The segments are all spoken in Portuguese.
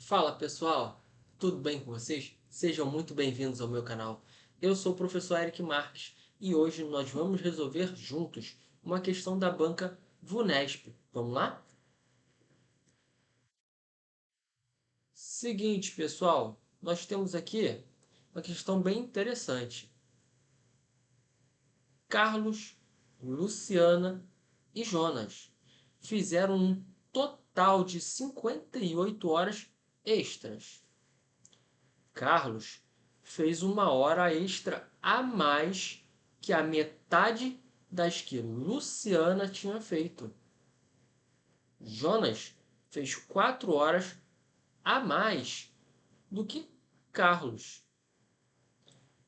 Fala pessoal, tudo bem com vocês? Sejam muito bem-vindos ao meu canal. Eu sou o professor Eric Marques e hoje nós vamos resolver juntos uma questão da banca VUNESP. Vamos lá? Seguinte, pessoal, nós temos aqui uma questão bem interessante. Carlos, Luciana e Jonas fizeram um total de 58 horas extras. Carlos fez uma hora extra a mais que a metade das que Luciana tinha feito. Jonas fez 4 horas a mais do que Carlos.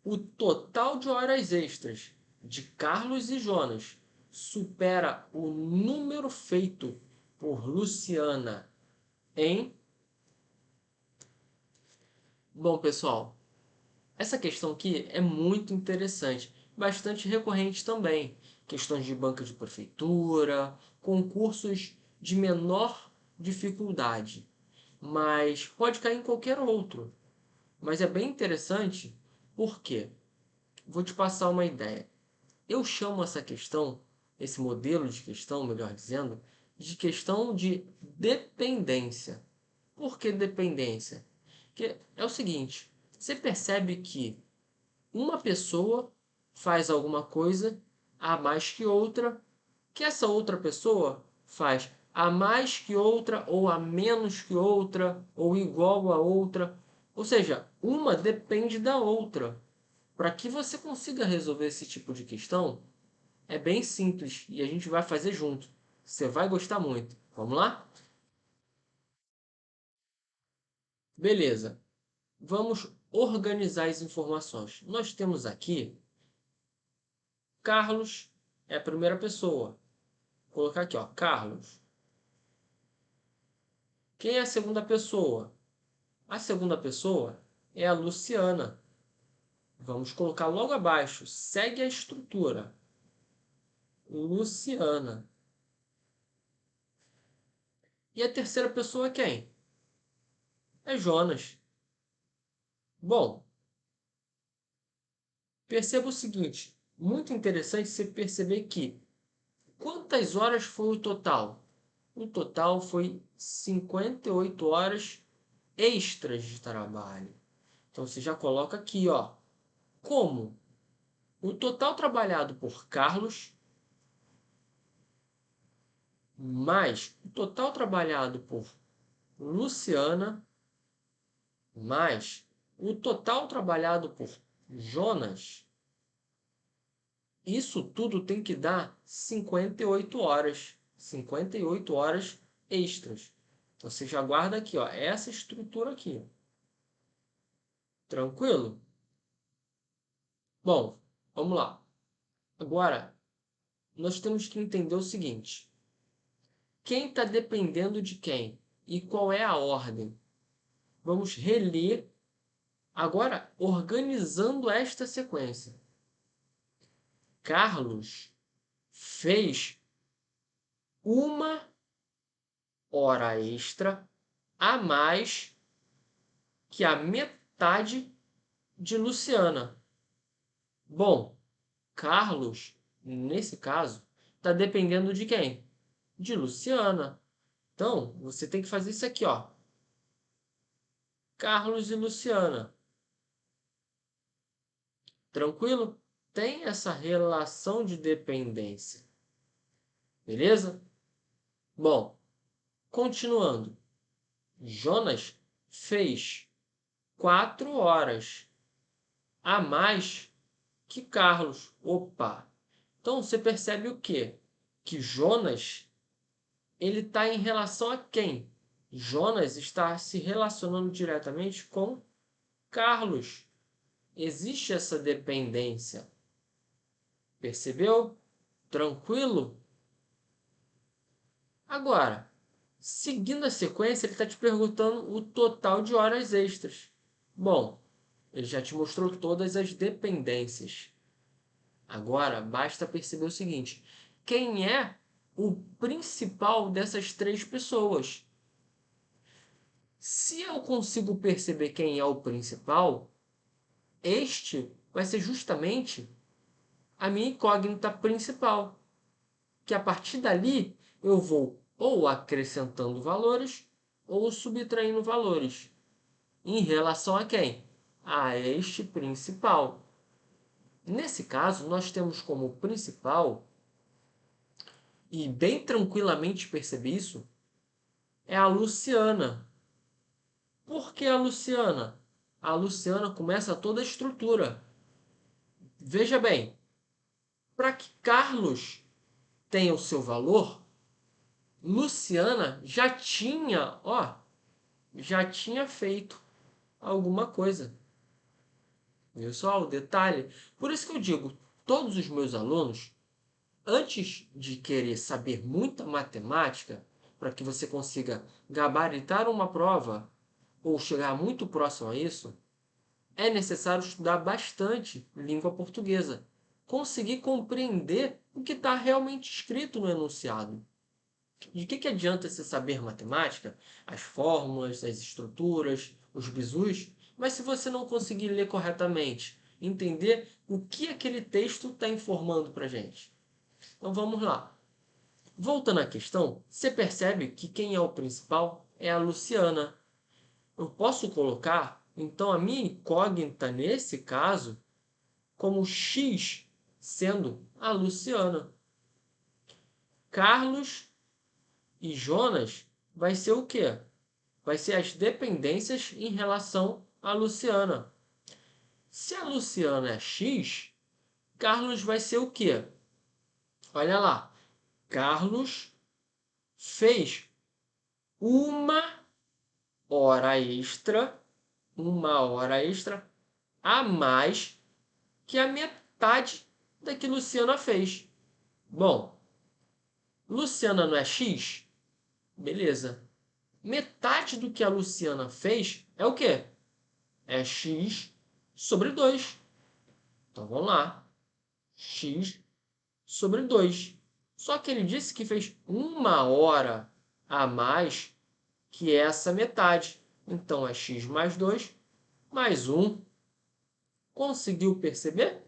O total de horas extras de Carlos e Jonas supera o número feito por Luciana em. Bom, pessoal, essa questão aqui é muito interessante, bastante recorrente também. Questões de banca de prefeitura, concursos de menor dificuldade, mas pode cair em qualquer outro. Mas é bem interessante porque vou te passar uma ideia. Eu chamo essa questão, esse modelo de questão, melhor dizendo, de questão de dependência. Por que dependência? Porque é o seguinte, você percebe que uma pessoa faz alguma coisa a mais que outra, que essa outra pessoa faz a mais que outra, ou a menos que outra, ou igual a outra. Ou seja, uma depende da outra. Para que você consiga resolver esse tipo de questão, é bem simples e a gente vai fazer junto. Você vai gostar muito. Vamos lá? Beleza. Vamos organizar as informações. Nós temos aqui Carlos é a primeira pessoa. Vou colocar aqui, ó, Carlos. Quem é a segunda pessoa? A segunda pessoa é a Luciana. Vamos colocar logo abaixo. Segue a estrutura. Luciana. E a terceira pessoa é quem? É Jonas. Bom, perceba o seguinte. Muito interessante você perceber que quantas horas foi o total? O total foi 58 horas extras de trabalho. Então você já coloca aqui, ó, como o total trabalhado por Carlos mais o total trabalhado por Luciana mais o total trabalhado por Jonas. Isso tudo tem que dar 58 horas. 58 horas extras. Então você já guarda aqui, ó, essa estrutura aqui. Tranquilo? Bom, vamos lá. Agora, nós temos que entender o seguinte. Quem está dependendo de quem? E qual é a ordem? Vamos reler agora, organizando esta sequência. Carlos fez uma hora extra a mais que a metade de Luciana. Bom, Carlos, nesse caso, está dependendo de quem? De Luciana. Então, você tem que fazer isso aqui, ó. Carlos e Luciana. Tranquilo? Tem essa relação de dependência. Beleza? Bom, continuando. Jonas fez 4 horas a mais que Carlos. Opa! Então você percebe o quê? Que Jonas ele está em relação a quem? Jonas está se relacionando diretamente com Carlos. Existe essa dependência. Percebeu? Tranquilo? Agora, seguindo a sequência, ele está te perguntando o total de horas extras. Bom, ele já te mostrou todas as dependências. Agora, basta perceber o seguinte: quem é o principal dessas três pessoas? Se eu consigo perceber quem é o principal, este vai ser justamente a minha incógnita principal, que a partir dali eu vou ou acrescentando valores ou subtraindo valores. Em relação a quem? A este principal. Nesse caso, nós temos como principal, e bem tranquilamente perceber isso, é a Luciana. Por que a Luciana? A Luciana começa toda a estrutura. Veja bem, para que Carlos tenha o seu valor, Luciana já tinha feito alguma coisa. Viu só o detalhe? Por isso que eu digo, todos os meus alunos, antes de querer saber muita matemática, para que você consiga gabaritar uma prova ou chegar muito próximo a isso, é necessário estudar bastante língua portuguesa, conseguir compreender o que está realmente escrito no enunciado. De que adianta você saber matemática, as fórmulas, as estruturas, os bizus, mas se você não conseguir ler corretamente, entender o que aquele texto está informando para a gente? Então vamos lá. Voltando à questão, você percebe que quem é o principal é a Luciana. Eu posso colocar, então, a minha incógnita nesse caso como X sendo a Luciana. Carlos e Jonas vai ser o quê? Vai ser as dependências em relação à Luciana. Se a Luciana é X, Carlos vai ser o quê? Olha lá. Carlos fez uma hora extra, uma hora extra a mais que a metade da que Luciana fez. Bom, Luciana não é X? Beleza. Metade do que a Luciana fez é o quê? É X sobre 2. Então vamos lá. X sobre 2. Só que ele disse que fez uma hora a mais que essa metade. Então é x mais 2 mais 1. Conseguiu perceber?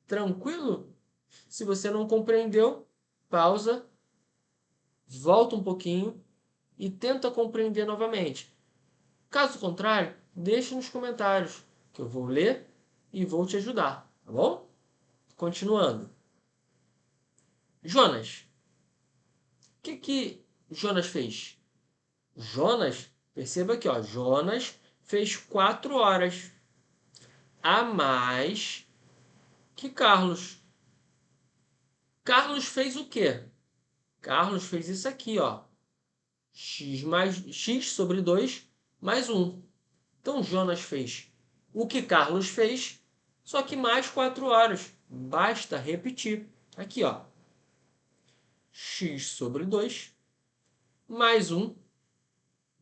Tranquilo? Se você não compreendeu, pausa, volta um pouquinho e tenta compreender novamente. Caso contrário, deixe nos comentários, que eu vou ler e vou te ajudar, tá bom? Continuando. Jonas. O que Jonas fez? Jonas, perceba aqui, ó, Jonas fez 4 horas a mais que Carlos. Carlos fez o quê? Carlos fez isso aqui, ó. X sobre 2 mais 1. Então, Jonas fez o que Carlos fez, só que mais 4 horas. Basta repetir. Aqui, ó. X sobre 2 mais 1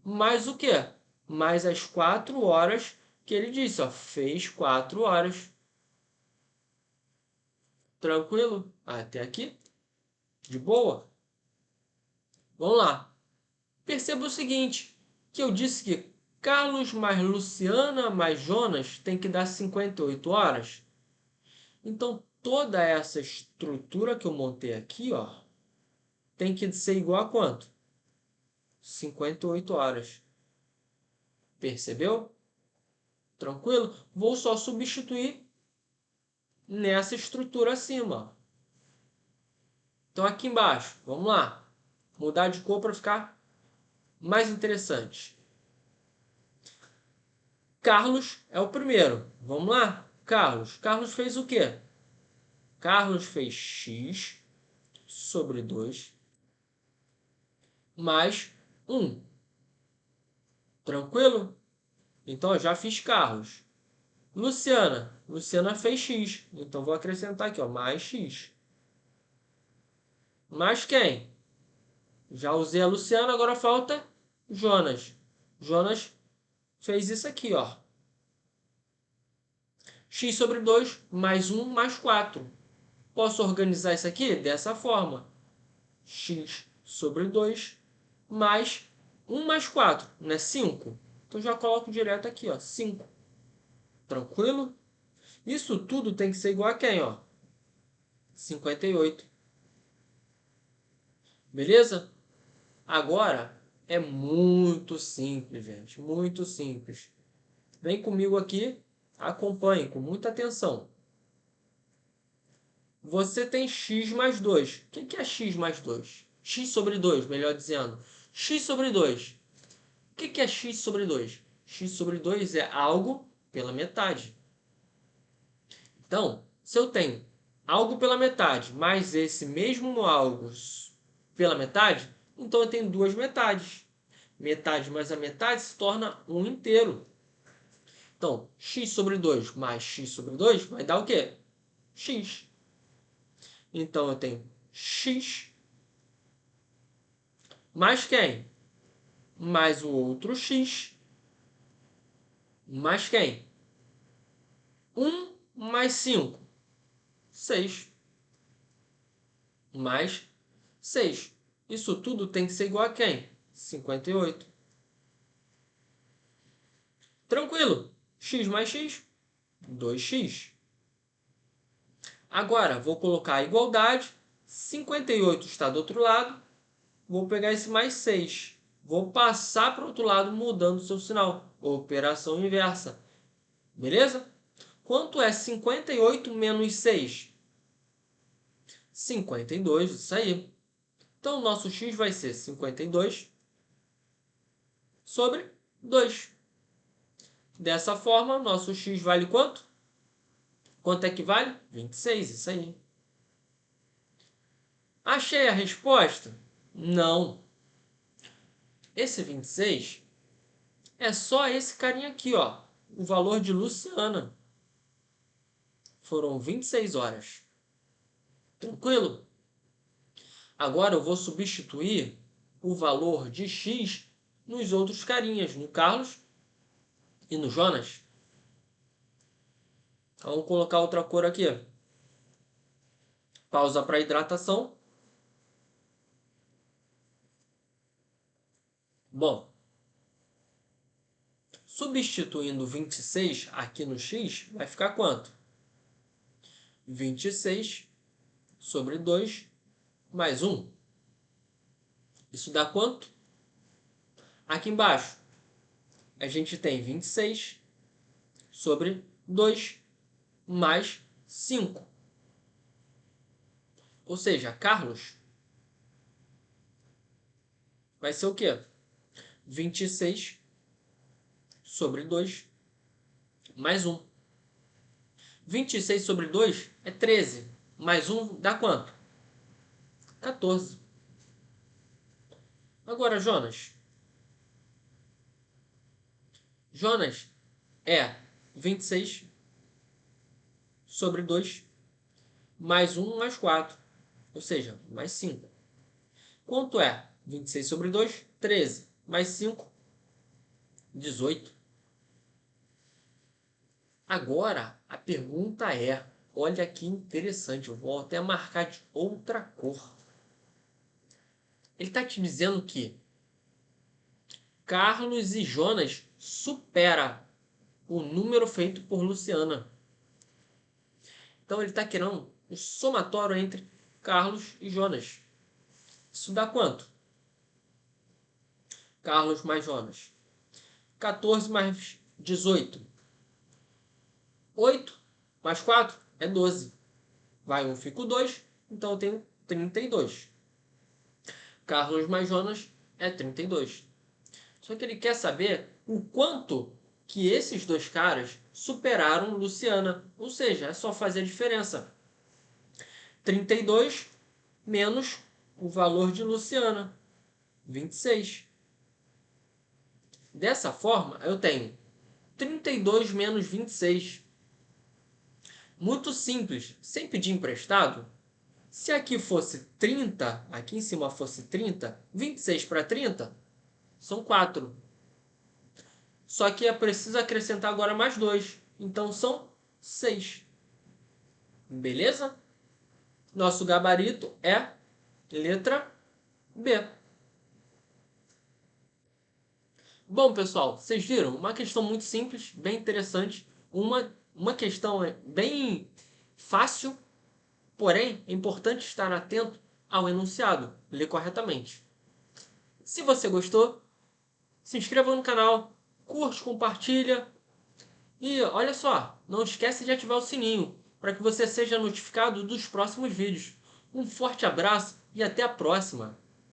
mais o quê? Mais as 4 horas que ele disse, ó. Fez 4 horas. Tranquilo? Até aqui? De boa? Vamos lá. Perceba o seguinte, que eu disse que Carlos mais Luciana mais Jonas tem que dar 58 horas. Então, toda essa estrutura que eu montei aqui, ó, tem que ser igual a quanto? 58 horas. Percebeu? Tranquilo? Vou só substituir nessa estrutura acima. Então, aqui embaixo, vamos lá. Mudar de cor para ficar mais interessante. Carlos é o primeiro. Vamos lá? Carlos. Carlos fez o quê? Carlos fez x sobre 2 mais 1. Tranquilo? Então, eu já fiz Carlos. Luciana. Luciana fez x. Então, vou acrescentar aqui, ó, mais x. Mais quem? Já usei a Luciana, agora falta Jonas. Jonas fez isso aqui, ó. X sobre 2 mais 1 mais 4. Posso organizar isso aqui dessa forma. X sobre 2 mais 1 mais 4, não é 5? Então já coloco direto aqui, ó, 5. Tranquilo? Isso tudo tem que ser igual a quem, ó? 58. Beleza? Agora é muito simples, gente. Muito simples. Vem comigo aqui, acompanhe com muita atenção. Você tem x mais 2. O que é x mais 2? X sobre 2, melhor dizendo. X sobre 2. O que é x sobre 2? X sobre 2 é algo pela metade. Então, se eu tenho algo pela metade, mais esse mesmo algo pela metade, então eu tenho duas metades. Metade mais a metade se torna um inteiro. Então, x sobre 2 mais x sobre 2 vai dar o quê? X. Então, eu tenho x mais quem? Mais o outro x. Mais quem? 1 mais 5. 6. Mais 6. Isso tudo tem que ser igual a quem? 58. Tranquilo. X mais x, 2x. Agora, vou colocar a igualdade. 58 está do outro lado. Vou pegar esse mais 6. Vou passar para o outro lado mudando o seu sinal. Operação inversa. Beleza? Quanto é 58 menos 6? 52, isso aí. Então, o nosso x vai ser 52 sobre 2. Dessa forma, nosso x vale quanto? Quanto é que vale? 26, isso aí. Achei a resposta? Não. Esse 26 é só esse carinha aqui, ó. O valor de Luciana. Foram 26 horas. Tranquilo? Agora eu vou substituir o valor de x nos outros carinhas, no Carlos e no Jonas. Vamos colocar outra cor aqui. Pausa para hidratação. Bom, substituindo 26 aqui no x, vai ficar quanto? 26 sobre 2 mais 1. Isso dá quanto? Aqui embaixo, a gente tem 26 sobre 2 mais 5. Ou seja, Carlos vai ser o quê? 26 sobre 2 mais 1. 26 sobre 2 é 13. Mais 1 dá quanto? 14. Agora, Jonas. Jonas é 26 sobre 2 mais 1 mais 4. Ou seja, mais 5. Quanto é 26 sobre 2? 13. Mais 5, 18. Agora, a pergunta é, olha que interessante, eu vou até marcar de outra cor. Ele está te dizendo que Carlos e Jonas supera o número feito por Luciana. Então ele está querendo um somatório entre Carlos e Jonas. Isso dá quanto? Carlos mais Jonas. 14 mais 18. 8 mais 4 é 12. Vai, um fica o 2, então eu tenho 32. Carlos mais Jonas é 32. Só que ele quer saber o quanto que esses dois caras superaram Luciana. Ou seja, é só fazer a diferença. 32 menos o valor de Luciana, 26. Dessa forma, eu tenho 32 menos 26. Muito simples, sem pedir emprestado. Se aqui fosse 30, aqui em cima fosse 30, 26 para 30 são 4. Só que é preciso acrescentar agora mais 2. Então são 6. Beleza? Nosso gabarito é letra B. Bom, pessoal, vocês viram? Uma questão muito simples, bem interessante. Uma questão bem fácil, porém é importante estar atento ao enunciado, ler corretamente. Se você gostou, se inscreva no canal, curte, compartilha e olha só, não esquece de ativar o sininho para que você seja notificado dos próximos vídeos. Um forte abraço e até a próxima!